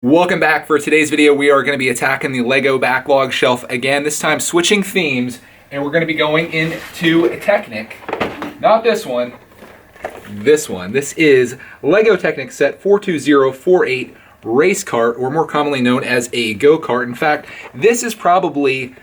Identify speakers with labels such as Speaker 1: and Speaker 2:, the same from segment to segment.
Speaker 1: Welcome back. For today's video, we are going to be attacking the Lego backlog shelf again, this time switching themes, and we're going to be going into Technic. Not this one, this one. This is Lego Technic set 42048 Race Kart, or more commonly known as a go-kart. In fact, this is probably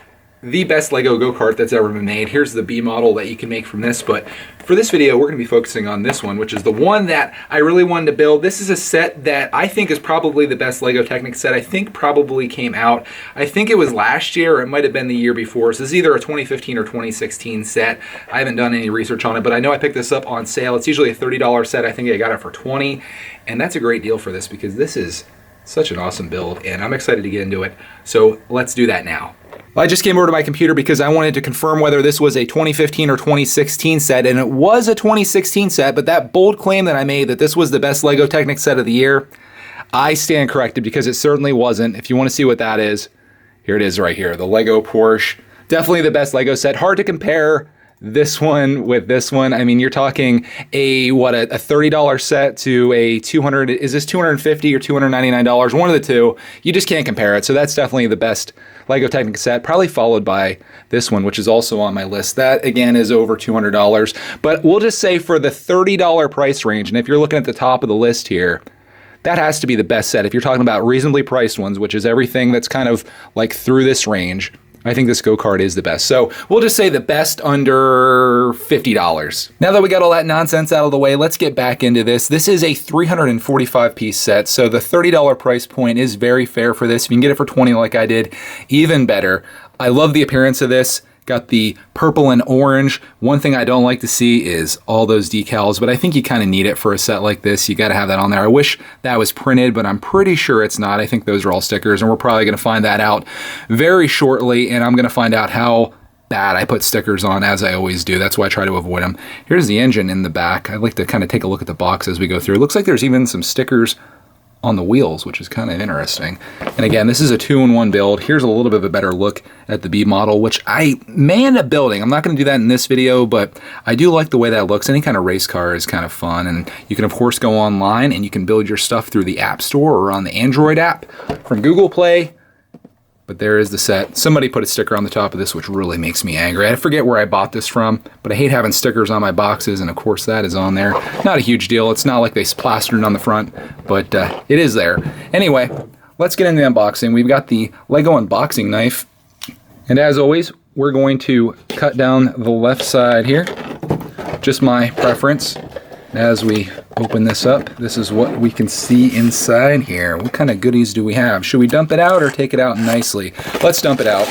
Speaker 1: the best Lego go-kart that's ever been made. Here's the B model that you can make from this, but for this video, we're going to be focusing on this one, which is the one that I really wanted to build. This is a set that I think is probably the best Lego Technic set. I think probably came out, I think it was last year, or it might have been the year before. So this is either a 2015 or 2016 set. I haven't done any research on it, but I know I picked this up on sale. It's usually a $30 set. I think I got it for $20, and that's a great deal for this because this is such an awesome build, and I'm excited to get into it. So let's do that now. I just came over to my computer because I wanted to confirm whether this was a 2015 or 2016 set, and it was a 2016 set, but that bold claim that I made that this was the best Lego Technic set of the year, I stand corrected because it certainly wasn't. If you want to see what that is, here it is right here, the Lego Porsche. Definitely the best Lego set. Hard to compare this one with this one. I mean, you're talking a $30 set to a $200, is this $250 or $299? One of the two. You just can't compare it. So that's definitely the best Lego Technic set, probably followed by this one, which is also on my list. That again is over $200, but we'll just say for the $30 price range, and if you're looking at the top of the list here, that has to be the best set. If you're talking about reasonably priced ones, which is everything that's kind of like through this range, I think this go-kart is the best. So we'll just say the best under $50. Now that we got all that nonsense out of the way, let's get back into this. This is a 345 piece set, so the $30 price point is very fair for this. If you can get it for $20 like I did, even better. I love the appearance of this. Got the purple and orange. One thing I don't like to see is all those decals, but I think you kind of need it for a set like this. You got to have that on there. I wish that was printed, but I'm pretty sure it's not. I think those are all stickers, and we're probably going to find that out very shortly, and I'm going to find out how bad I put stickers on, as I always do. That's why I try to avoid them. Here's the engine in the back. I'd like to kind of take a look at the box as we go through. It looks like there's even some stickers on the wheels, which is kind of interesting. And again, this is a 2-in-1 build. Here's a little bit of a better look at the B model, which I may end up building. I'm not going to do that in this video, but I do like the way that looks. Any kind of race car is kind of fun, and you can of course go online and you can build your stuff through the App Store or on the Android app from Google Play. But there is the set. Somebody put a sticker on the top of this, which really makes me angry. I forget where I bought this from, but I hate having stickers on my boxes, and of course that is on there. Not a huge deal. It's not like they plastered it on the front, but it is there. Anyway, let's get into the unboxing. We've got the Lego unboxing knife, and as always, we're going to cut down the left side here. Just my preference. As we open this up, this is what we can see inside here. What kind of goodies do we have? Should we dump it out or take it out nicely? Let's dump it out.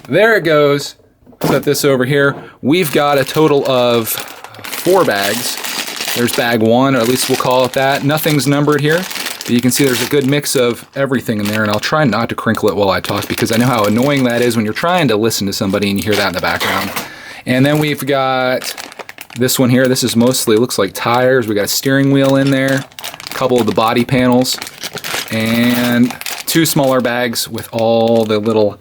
Speaker 1: There it goes. Set this over here. We've got a total of 4 bags. There's bag 1, or at least we'll call it that. Nothing's numbered here, but you can see there's a good mix of everything in there, and I'll try not to crinkle it while I talk because I know how annoying that is when you're trying to listen to somebody and you hear that in the background. And then we've got this one here. This is mostly, looks like tires. We got a steering wheel in there, a couple of the body panels, and 2 smaller bags with all the little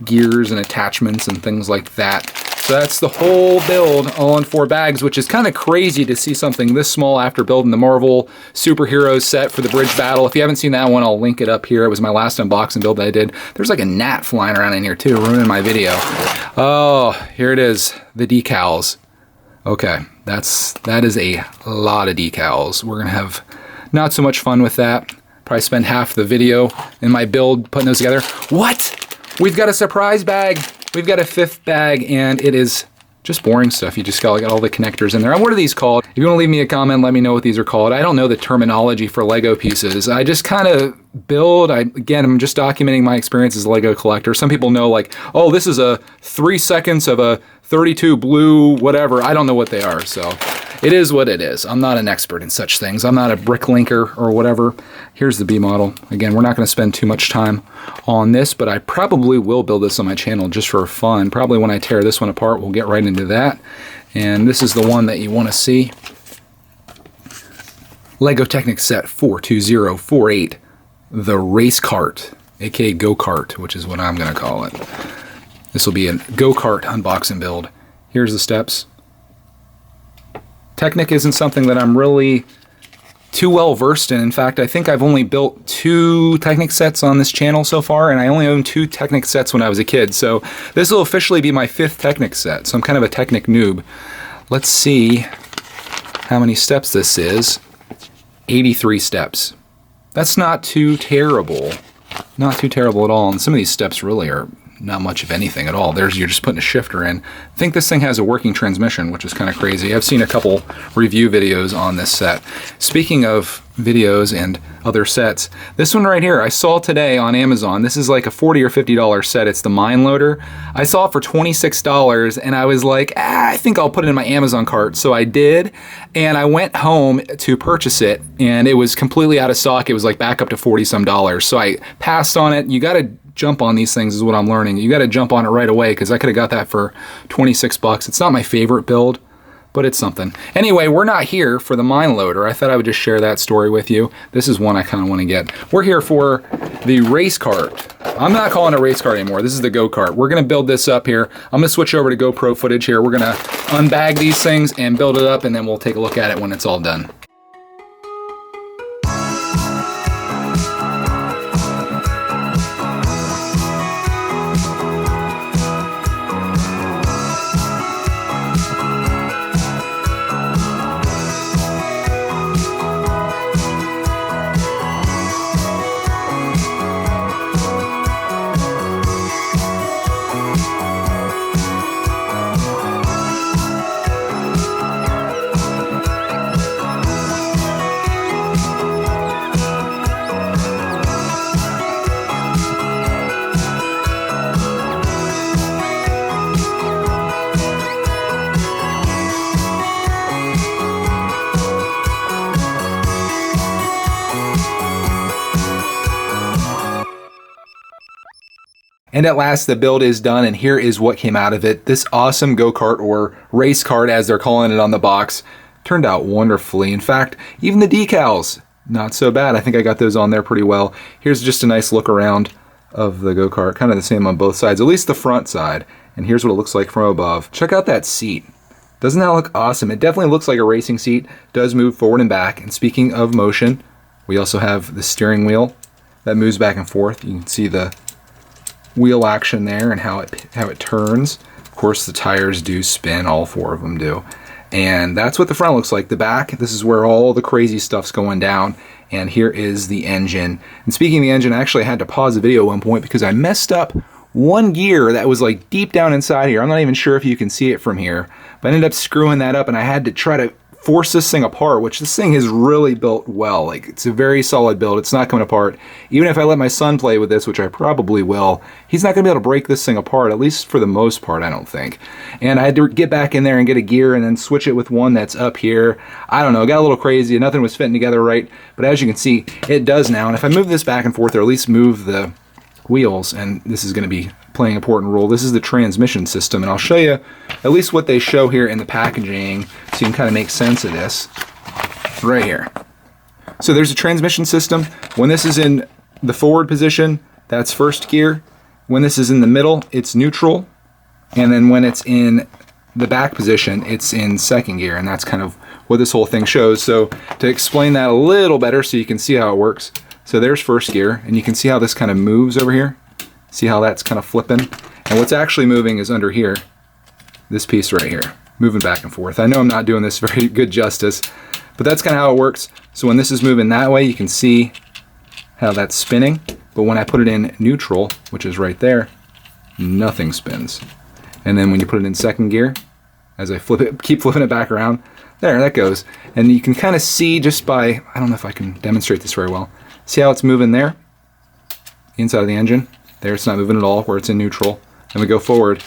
Speaker 1: gears and attachments and things like that. So that's the whole build all in 4 bags, which is kind of crazy to see something this small after building the Marvel superheroes set for the bridge battle. If you haven't seen that one, I'll link it up here. It was my last unboxing build that I did. There's like a gnat flying around in here too, ruining my video. Oh, here it is, the decals. Okay, that is a lot of decals. We're gonna have not so much fun with that. Probably spend half the video in my build putting those together. What? We've got a surprise bag. We've got a 5th bag, and it is just boring stuff. You just got all the connectors in there. What are these called? If you want to leave me a comment, let me know what these are called. I don't know the terminology for Lego pieces. I just kind of build. Again, I'm just documenting my experience as a Lego collector. Some people know, like, oh, this is a 3 seconds of a 32 blue whatever. I don't know what they are, so it is what it is. I'm not an expert in such things. I'm not a bricklinker or whatever. Here's the B model. Again, we're not going to spend too much time on this, but I probably will build this on my channel just for fun. Probably when I tear this one apart, we'll get right into that. And this is the one that you want to see. Lego Technic set 42048, the Race Kart, aka go-kart, which is what I'm going to call it. This will be a go-kart unboxing build. Here's the steps. Technic isn't something that I'm really too well versed in. In fact, I think I've only built 2 Technic sets on this channel so far, and I only owned 2 Technic sets when I was a kid. So this will officially be my 5th Technic set. So I'm kind of a Technic noob. Let's see how many steps this is. 83 steps. That's not too terrible. Not too terrible at all. And some of these steps really are not much of anything at all. You're just putting a shifter in. I think this thing has a working transmission, which is kind of crazy. I've seen a couple review videos on this set. Speaking of videos and other sets, this one right here I saw today on Amazon. This is like a $40 or $50 set. It's the mine loader. I saw it for $26 and I was like, I think I'll put it in my Amazon cart. So I did, and I went home to purchase it and it was completely out of stock. It was like back up to 40 some dollars. So I passed on it. You got to jump on these things is what I'm learning. You got to jump on it right away because I could have got that for 26 bucks. It's not my favorite build, but it's something. Anyway, we're not here for the mine loader. I thought I would just share that story with you. This is one I kind of want to get. We're here for the race cart. I'm not calling it a race cart anymore. This is the go-kart. We're going to build this up here. I'm going to switch over to GoPro footage here. We're going to unbag these things and build it up, and then we'll take a look at it when it's all done. And at last the build is done, and here is what came out of it. This awesome go-kart, or race cart as they're calling it on the box, turned out wonderfully. In fact, even the decals, not so bad. I think I got those on there pretty well. Here's just a nice look around of the go-kart, kind of the same on both sides, at least the front side. And here's what it looks like from above. Check out that seat. Doesn't that look awesome? It definitely looks like a racing seat. It does move forward and back. And speaking of motion, we also have the steering wheel that moves back and forth. You can see the wheel action there and how it turns. Of course, the tires do spin, all 4 of them do. And that's what the front looks like. The back, this is where all the crazy stuff's going down. And here is the engine. And speaking of the engine, I actually had to pause the video at one point because I messed up one gear that was like deep down inside here. I'm not even sure if you can see it from here, but I ended up screwing that up and I had to try to force this thing apart, which this thing is really built well. Like, it's a very solid build. It's not coming apart. Even if I let my son play with this, which I probably will, he's not gonna be able to break this thing apart, at least for the most part, I don't think. And I had to get back in there and get a gear and then switch it with one that's up here. I don't know, it got a little crazy. Nothing was fitting together right, but as you can see, it does now. And if I move this back and forth, or at least move the wheels, and this is gonna be playing an important role. This is the transmission system, and I'll show you at least what they show here in the packaging so you can kind of make sense of this right here. So there's a transmission system. When this is in the forward position, that's first gear. When this is in the middle, it's neutral. And then when it's in the back position, it's in second gear, and that's kind of what this whole thing shows. So to explain that a little better so you can see how it works. So there's first gear, and you can see how this kind of moves over here. See how that's kind of flipping? And what's actually moving is under here, this piece right here, moving back and forth. I know I'm not doing this very good justice, but that's kind of how it works. So when this is moving that way, you can see how that's spinning. But when I put it in neutral, which is right there, nothing spins. And then when you put it in second gear, as I flip it, keep flipping it back around, there, that goes. And you can kind of see just by, I don't know if I can demonstrate this very well. See how it's moving there? Inside of the engine. There, it's not moving at all where it's in neutral. And we go forward,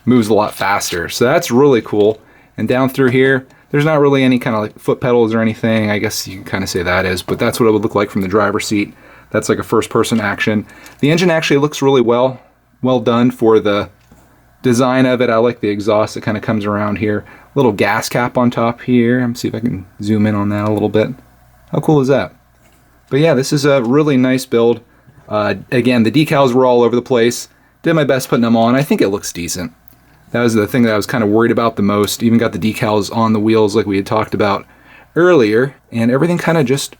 Speaker 1: moves a lot faster. So that's really cool. And down through here, there's not really any kind of like foot pedals or anything. I guess you can kind of say that is, but that's what it would look like from the driver's seat. That's like a first person action. The engine actually looks really well done for the design of it. I like the exhaust that kind of comes around here. Little gas cap on top here. Let me see if I can zoom in on that a little bit. How cool is that? But yeah, this is a really nice build. Again, the decals were all over the place. Did my best putting them on. I think it looks decent. That was the thing that I was kind of worried about the most. Even got the decals on the wheels like we had talked about earlier, and everything kind of just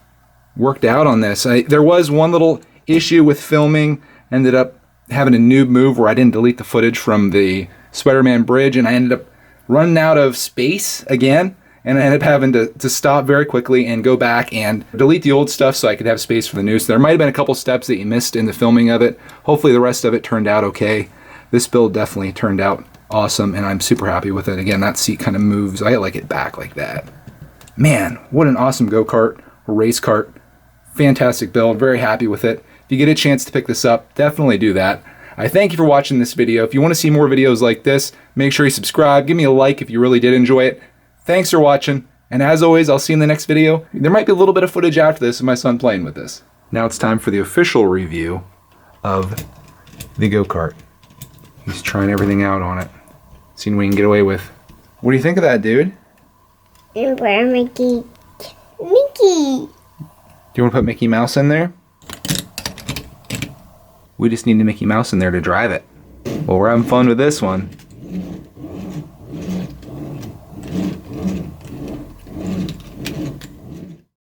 Speaker 1: worked out on this. There was one little issue with filming. Ended up having a noob move where I didn't delete the footage from the Spider-Man bridge, and I ended up running out of space again, and I ended up having to stop very quickly and go back and delete the old stuff so I could have space for the new. So there might have been a couple steps that you missed in the filming of it. Hopefully the rest of it turned out okay. This build definitely turned out awesome, and I'm super happy with it. Again, that seat kind of moves. I like it back like that. Man, what an awesome go-kart or race kart. Fantastic build, very happy with it. If you get a chance to pick this up, definitely do that. I thank you for watching this video. If you want to see more videos like this, make sure you subscribe. Give me a like if you really did enjoy it. Thanks for watching, and as always, I'll see you in the next video. There might be a little bit of footage after this of my son playing with this. Now it's time for the official review of the go-kart. He's trying everything out on it. Seeing what he can get away with. What do you think of that, dude?
Speaker 2: Where Mickey.
Speaker 1: Do you want to put Mickey Mouse in there? We just need a Mickey Mouse in there to drive it. Well, we're having fun with this one.